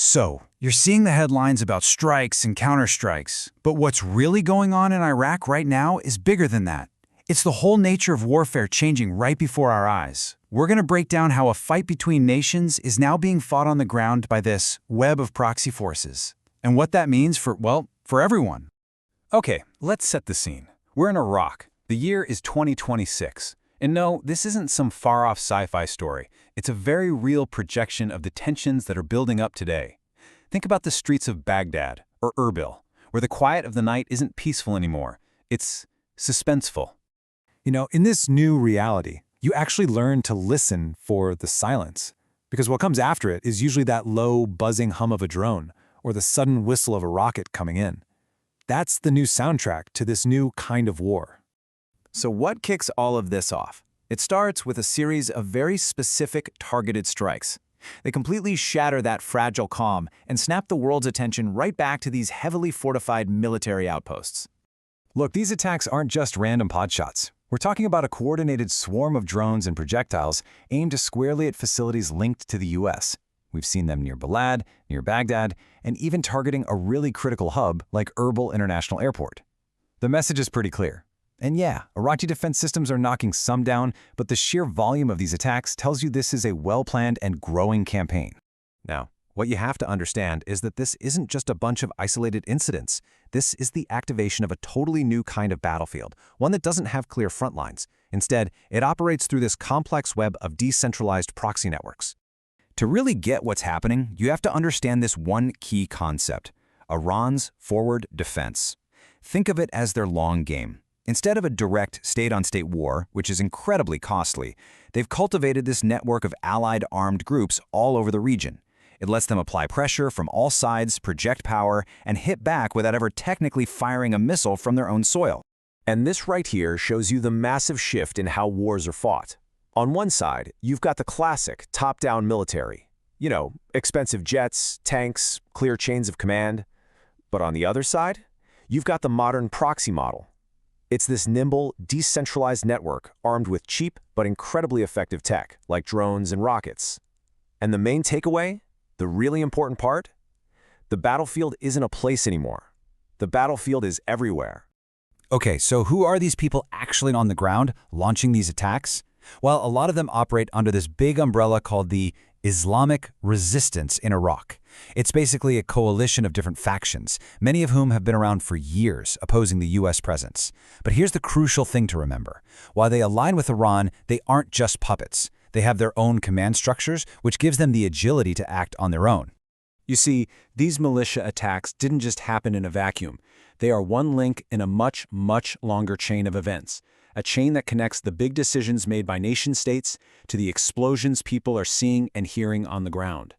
So, you're seeing the headlines about strikes and counterstrikes, but what's really going on in Iraq right now is bigger than that. It's the whole nature of warfare changing right before our eyes. We're going to break down how a fight between nations is now being fought on the ground by this web of proxy forces, and what that means for everyone. Okay, let's set the scene. We're in Iraq. The year is 2026. And no, this isn't some far-off sci-fi story. It's a very real projection of the tensions that are building up today. Think about the streets of Baghdad or Erbil, where the quiet of the night isn't peaceful anymore. It's suspenseful. In this new reality, you actually learn to listen for the silence, because what comes after it is usually that low, buzzing hum of a drone or the sudden whistle of a rocket coming in. That's the new soundtrack to this new kind of war. So what kicks all of this off? It starts with a series of very specific targeted strikes. They completely shatter that fragile calm and snap the world's attention right back to these heavily fortified military outposts. Look, these attacks aren't just random podshots. We're talking about a coordinated swarm of drones and projectiles aimed squarely at facilities linked to the U.S. We've seen them near Balad, near Baghdad, and even targeting a really critical hub like Erbil International Airport. The message is pretty clear. And yeah, Iraqi defense systems are knocking some down, but the sheer volume of these attacks tells you this is a well-planned and growing campaign. Now, what you have to understand is that this isn't just a bunch of isolated incidents. This is the activation of a totally new kind of battlefield, one that doesn't have clear front lines. Instead, it operates through this complex web of decentralized proxy networks. To really get what's happening, you have to understand this one key concept: Iran's forward defense. Think of it as their long game. Instead of a direct state-on-state war, which is incredibly costly, they've cultivated this network of allied armed groups all over the region. It lets them apply pressure from all sides, project power, and hit back without ever technically firing a missile from their own soil. And this right here shows you the massive shift in how wars are fought. On one side, you've got the classic top-down military. Expensive jets, tanks, clear chains of command. But on the other side, you've got the modern proxy model. It's this nimble, decentralized network armed with cheap but incredibly effective tech, like drones and rockets. And the main takeaway, the really important part, the battlefield isn't a place anymore. The battlefield is everywhere. Okay, so who are these people actually on the ground launching these attacks? Well, a lot of them operate under this big umbrella called the Islamic Resistance in Iraq. It's basically a coalition of different factions, many of whom have been around for years, opposing the U.S. presence. But here's the crucial thing to remember. While they align with Iran, they aren't just puppets. They have their own command structures, which gives them the agility to act on their own. You see, these militia attacks didn't just happen in a vacuum. They are one link in a much, much longer chain of events. A chain that connects the big decisions made by nation-states to the explosions people are seeing and hearing on the ground.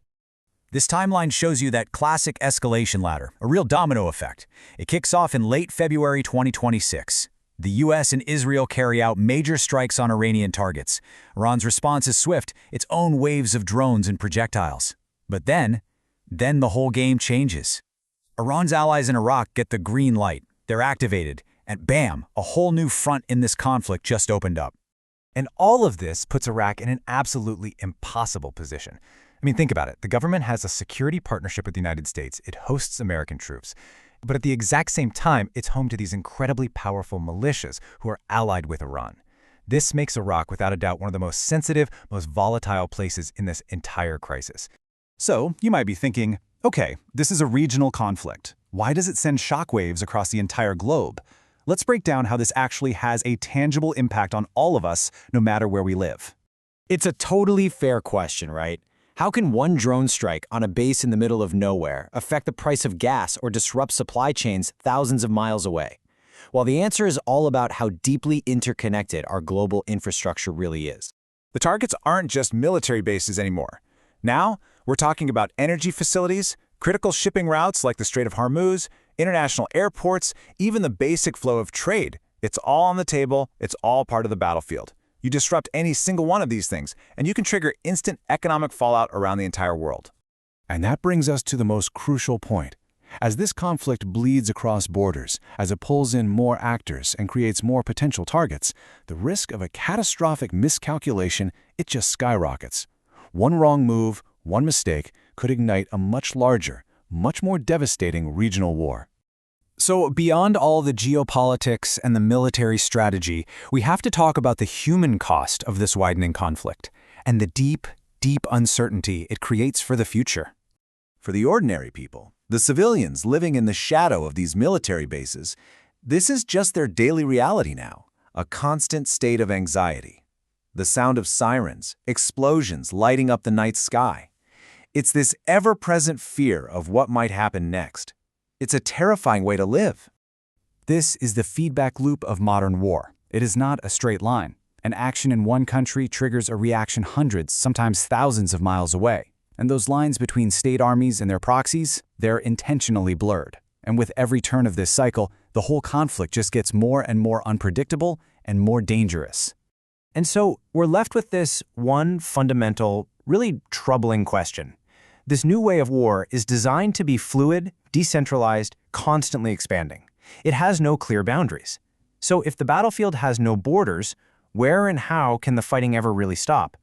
This timeline shows you that classic escalation ladder, a real domino effect. It kicks off in late February 2026. The U.S. and Israel carry out major strikes on Iranian targets. Iran's response is swift, its own waves of drones and projectiles. But then the whole game changes. Iran's allies in Iraq get the green light. They're activated. And bam, a whole new front in this conflict just opened up. And all of this puts Iraq in an absolutely impossible position. Think about it. The government has a security partnership with the United States. It hosts American troops. But at the exact same time, it's home to these incredibly powerful militias who are allied with Iran. This makes Iraq, without a doubt, one of the most sensitive, most volatile places in this entire crisis. So, you might be thinking, okay, this is a regional conflict. Why does it send shockwaves across the entire globe? Let's break down how this actually has a tangible impact on all of us, no matter where we live. It's a totally fair question, right? How can one drone strike on a base in the middle of nowhere affect the price of gas or disrupt supply chains thousands of miles away? Well, the answer is all about how deeply interconnected our global infrastructure really is. The targets aren't just military bases anymore. Now, we're talking about energy facilities, critical shipping routes like the Strait of Hormuz, international airports, even the basic flow of trade. It's all on the table. It's all part of the battlefield. You disrupt any single one of these things, and you can trigger instant economic fallout around the entire world. And that brings us to the most crucial point. As this conflict bleeds across borders, as it pulls in more actors and creates more potential targets, the risk of a catastrophic miscalculation, it just skyrockets. One wrong move, one mistake, could ignite a much larger, much more devastating regional war. So beyond all the geopolitics and the military strategy, we have to talk about the human cost of this widening conflict and the deep, deep uncertainty it creates for the future. For the ordinary people, the civilians living in the shadow of these military bases, this is just their daily reality now, a constant state of anxiety. The sound of sirens, explosions lighting up the night sky. It's this ever-present fear of what might happen next. It's a terrifying way to live. This is the feedback loop of modern war. It is not a straight line. An action in one country triggers a reaction hundreds, sometimes thousands of miles away. And those lines between state armies and their proxies, they're intentionally blurred. And with every turn of this cycle, the whole conflict just gets more and more unpredictable and more dangerous. And so we're left with this one fundamental, really troubling question. This new way of war is designed to be fluid, decentralized, constantly expanding. It has no clear boundaries. So if the battlefield has no borders, where and how can the fighting ever really stop?